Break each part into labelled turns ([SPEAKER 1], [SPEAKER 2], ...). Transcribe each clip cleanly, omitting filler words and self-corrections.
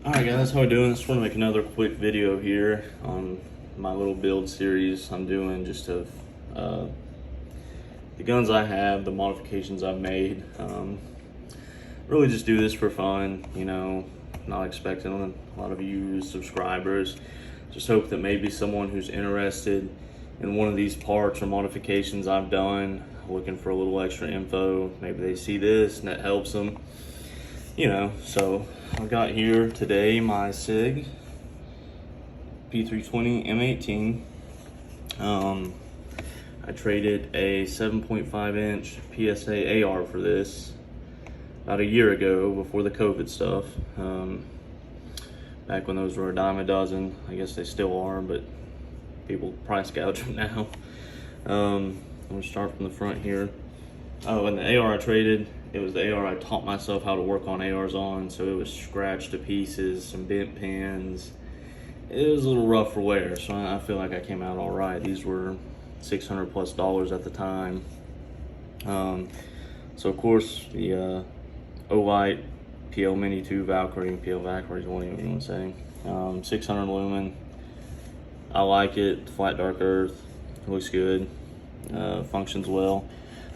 [SPEAKER 1] Alright guys, how we doing? Just want to make another quick video here on my little build series I'm doing just of the guns I have, the modifications I've made. Really just do this for fun, you know, not expecting a lot of views, subscribers. Just hope that maybe someone who's interested in one of these parts or modifications I've done, looking for a little extra info, maybe they see this and that helps them. You know, so I got here today my SIG P320 M18. I traded a 7.5 inch PSA AR for this about a year ago before the COVID stuff. Back when those were a dime a dozen. I guess they still are, but people price gouge them now. I'm gonna start from the front here. Oh, and the AR I traded, it was the AR I taught myself how to work on ARs on, so it was scratched to pieces, some bent pins. It was a little rough for wear, so I feel like I came out all right. These were $600+ at the time. So of course the Olight PL Mini 2 Valkyrie, PL Valkyrie is what you want to say. 600 lumen. I like it. Flat dark earth. It looks good. Functions well.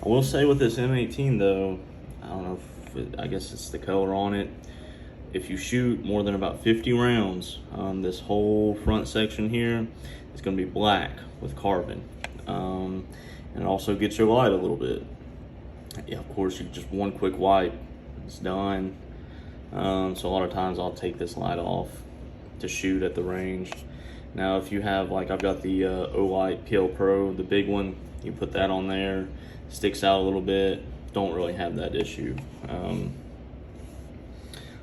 [SPEAKER 1] I will say with this M18 though, I don't know if I guess it's the color on it. If you shoot more than about 50 rounds, this whole front section here is going to be black with carbon. And it also gets your light a little bit. Yeah, of course, you just one quick wipe, it's done. So a lot of times I'll take this light off to shoot at the range. Now, if you have, like, I've got the Olight PL Pro, the big one, you put that on there, sticks out a little bit, don't really have that issue.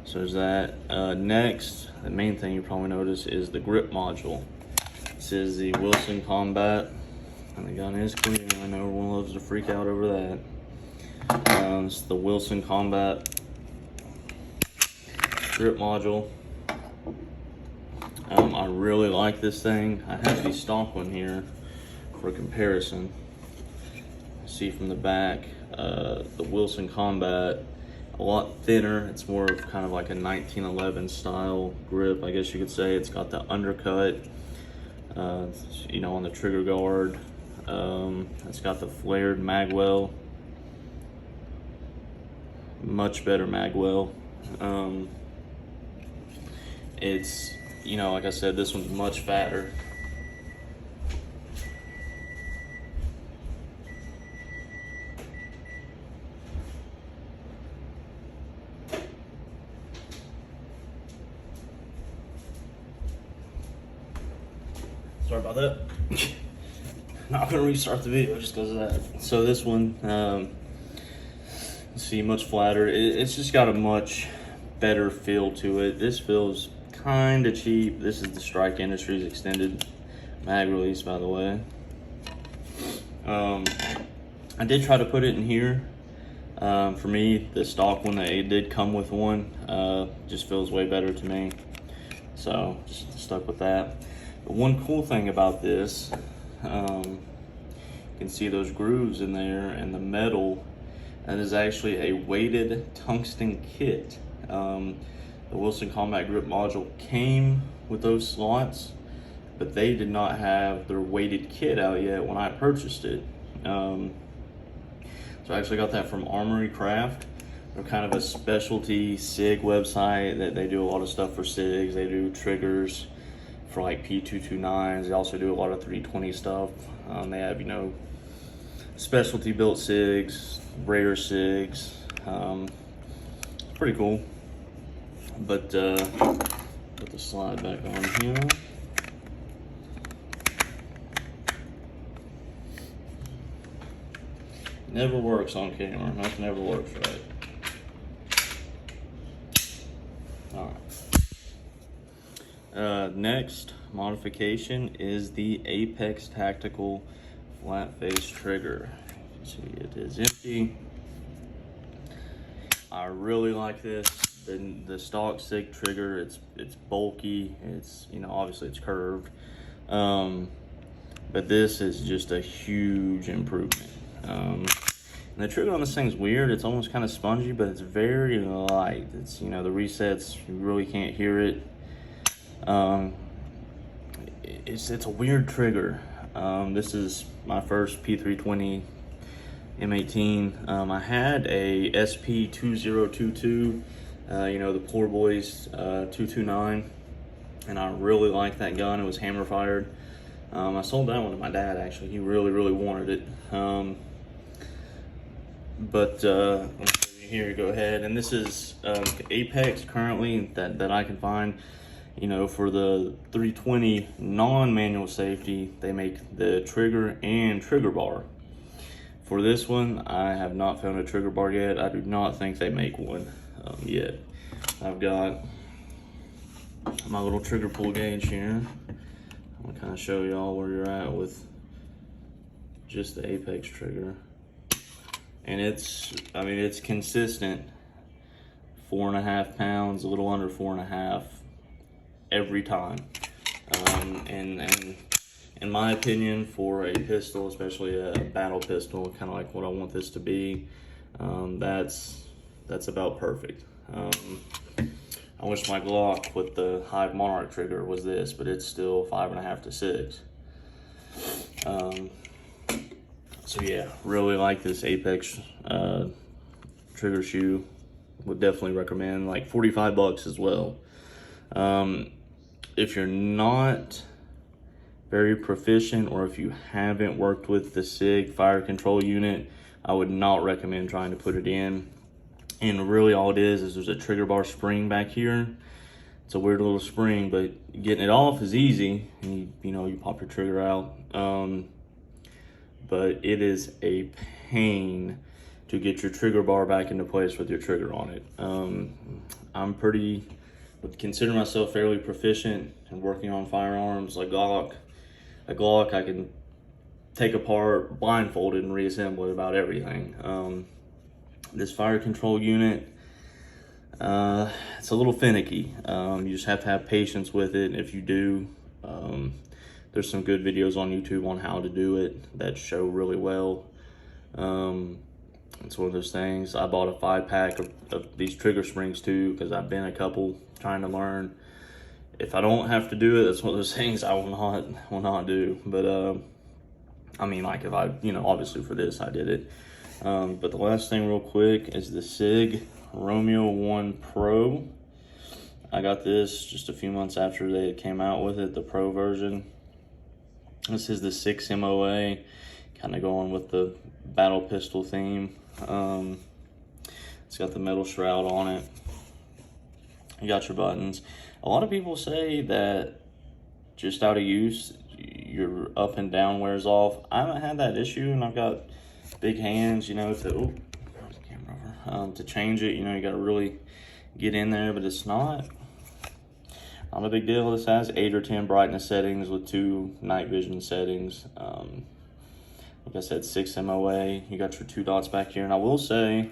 [SPEAKER 1] So there's that. Next, the main thing you probably notice is the grip module. This is the Wilson Combat, and the gun is clear. I know everyone loves to freak out over that. It's the Wilson Combat grip module. I really like this thing. I have the stock one here for comparison. See from the back, the Wilson Combat, a lot thinner. It's more of kind of like a 1911 style grip, I guess you could say. It's got the undercut, you know, on the trigger guard. It's got the flared magwell, much better magwell. It's, you know, like I said, this one's much fatter. Sorry about that. Not gonna restart the video just because of that. So this one, let's see, much flatter. It's just got a much better feel to it. This feels kind of cheap. This is the Strike Industries extended mag release, by the way. I did try to put it in here. For me, the stock one, that it did come with one, just feels way better to me. So just stuck with that. But one cool thing about this, you can see those grooves in there and the metal. That is actually a weighted tungsten kit. The Wilson Combat Grip Module came with those slots, but they did not have their weighted kit out yet when I purchased it. So I actually got that from Armory Craft. They're kind of a specialty SIG website that they do a lot of stuff for SIGs. They do triggers for like P229s. They also do a lot of 320 stuff. They have, you know, specialty built SIGs, rare SIGs. Pretty cool. But put the slide back on here. Never works on camera. Nothing ever works right. All right. Next modification is the Apex Tactical flat face trigger. You can see it is empty. I really like this. The stock SIG trigger, it's bulky. It's, you know, obviously it's curved, but this is just a huge improvement. And the trigger on this thing's weird. It's almost kind of spongy, but it's very light. It's, you know, the resets, you really can't hear it. It's a weird trigger. This is my first P320 M18. I had a SP2022, you know, the Poor Boys 229, and I really liked that gun. It was hammer fired. I sold that one to my dad, actually. He really wanted it. But let's show you here, go ahead. And this is Apex currently that I can find. You know, for the 320 non-manual safety, they make the trigger and trigger bar. For this one, I have not found a trigger bar yet. I do not think they make one yet. I've got my little trigger pull gauge here. I'm gonna kind of show y'all where you're at with just the Apex trigger. And it's, I mean, it's consistent. 4.5 pounds, a little under 4.5 every time. And in my opinion, for a pistol, especially a battle pistol, kind of like what I want this to be, that's about perfect. I wish my Glock with the Hive Monarch trigger was this, but it's still 5.5 to 6. So yeah, really like this Apex trigger shoe. Would definitely recommend, like 45 bucks as well. If you're not very proficient, or if you haven't worked with the SIG fire control unit, I would not recommend trying to put it in. And really all it is there's a trigger bar spring back here. It's a weird little spring, but getting it off is easy. And you know, you pop your trigger out. But it is a pain to get your trigger bar back into place with your trigger on it. Would consider myself fairly proficient in working on firearms. Like a Glock I can take apart blindfolded and reassemble it about everything. This fire control unit, it's a little finicky. You just have to have patience with it. If you do, there's some good videos on YouTube on how to do it that show really well. It's one of those things. I bought a 5-pack of these trigger springs too, because I've been a couple trying to learn. If I don't have to do it, that's one of those things I will not do. But I mean, like, if I, you know, obviously for this I did it. But the last thing real quick is the SIG Romeo 1 Pro. I got this just a few months after they came out with it, the Pro version. This is the 6 MOA, kind of going with the battle pistol theme. It's got the metal shroud on it. You got your buttons. A lot of people say that just out of use, your up and down wears off. I haven't had that issue, and I've got big hands, you know, to change it. You know, you got to really get in there, but it's not a big deal. This has 8 or 10 brightness settings with 2 night vision settings. Like I said, 6 MOA. You got your 2 dots back here, and I will say,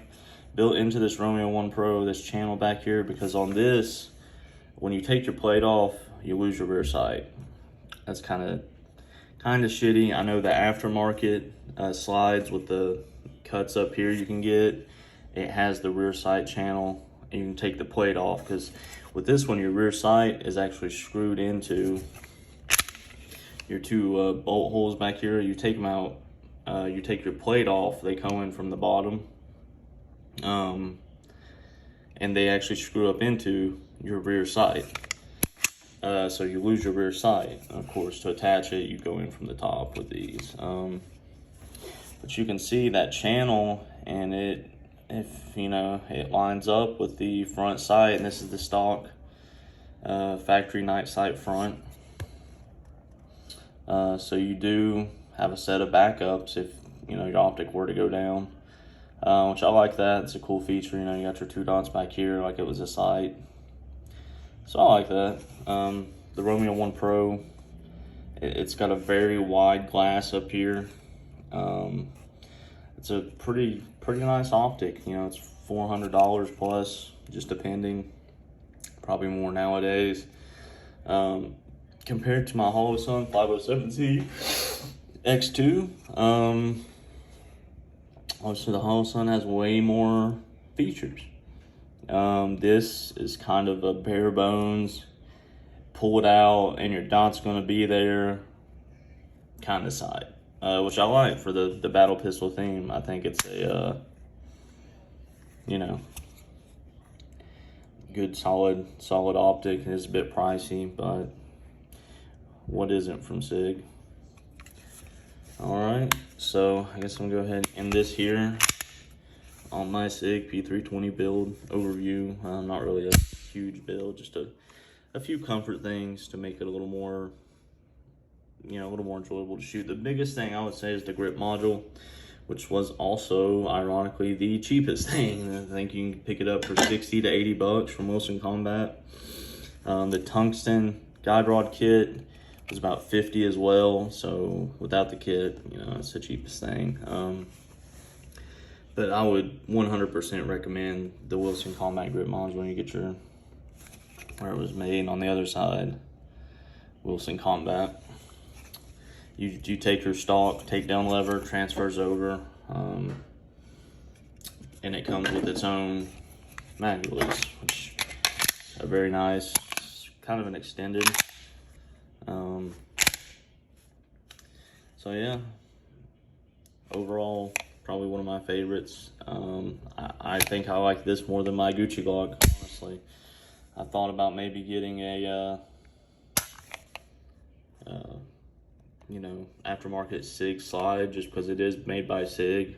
[SPEAKER 1] built into this Romeo 1 Pro, this channel back here, because on this, when you take your plate off, you lose your rear sight. That's kind of shitty. I know the aftermarket slides with the cuts up here you can get, it has the rear sight channel, and you can take the plate off, because with this one, your rear sight is actually screwed into your 2 bolt holes back here. You take them out, you take your plate off, they come in from the bottom, and they actually screw up into your rear sight. So you lose your rear sight. Of course, to attach it, you go in from the top with these. But you can see that channel, and if you know, it lines up with the front sight, and this is the stock factory night sight front. So you do have a set of backups if, you know, your optic were to go down, which I like that. It's a cool feature. You know, you got your 2 dots back here like it was a sight. So I like that. The Romeo 1 Pro, it's got a very wide glass up here. It's a pretty nice optic. You know, it's $400 plus, just depending. Probably more nowadays. Compared to my Holosun 507C X2, Obviously, the Holosun has way more features. This is kind of a bare bones, pull it out and your dot's going to be there kind of sight, which I like for the battle pistol theme. I think it's a, you know, good solid optic. It's a bit pricey, but what isn't from SIG? All right, so I guess I'm gonna go ahead and end this here on my SIG P320 build overview. Not really a huge build, just a few comfort things to make it a little more, you know, a little more enjoyable to shoot. The biggest thing I would say is the grip module, which was also ironically the cheapest thing. I think you can pick it up for 60 to 80 bucks from Wilson Combat. The tungsten guide rod kit was about 50 as well, so without the kit, you know, it's the cheapest thing. But I would 100% recommend the Wilson Combat grip module when you get your, where it was made. On the other side, Wilson Combat. You take your stock, takedown lever, transfers over, and it comes with its own mag release, which are very nice. It's kind of an extended. So yeah, overall, probably one of my favorites. I think I like this more than my Gucci Glock, honestly. I thought about maybe getting a, you know, aftermarket SIG slide, just because it is made by SIG.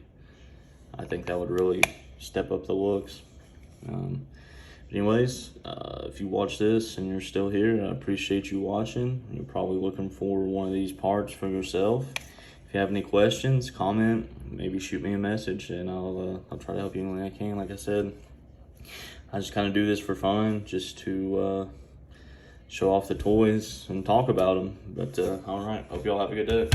[SPEAKER 1] I think that would really step up the looks. Anyways, if you watch this and you're still here, I appreciate you watching. You're probably looking for one of these parts for yourself. If you have any questions, comment, maybe shoot me a message, and I'll try to help you any way I can. Like I said, I just kind of do this for fun, just to show off the toys and talk about them. But all right, hope y'all have a good day.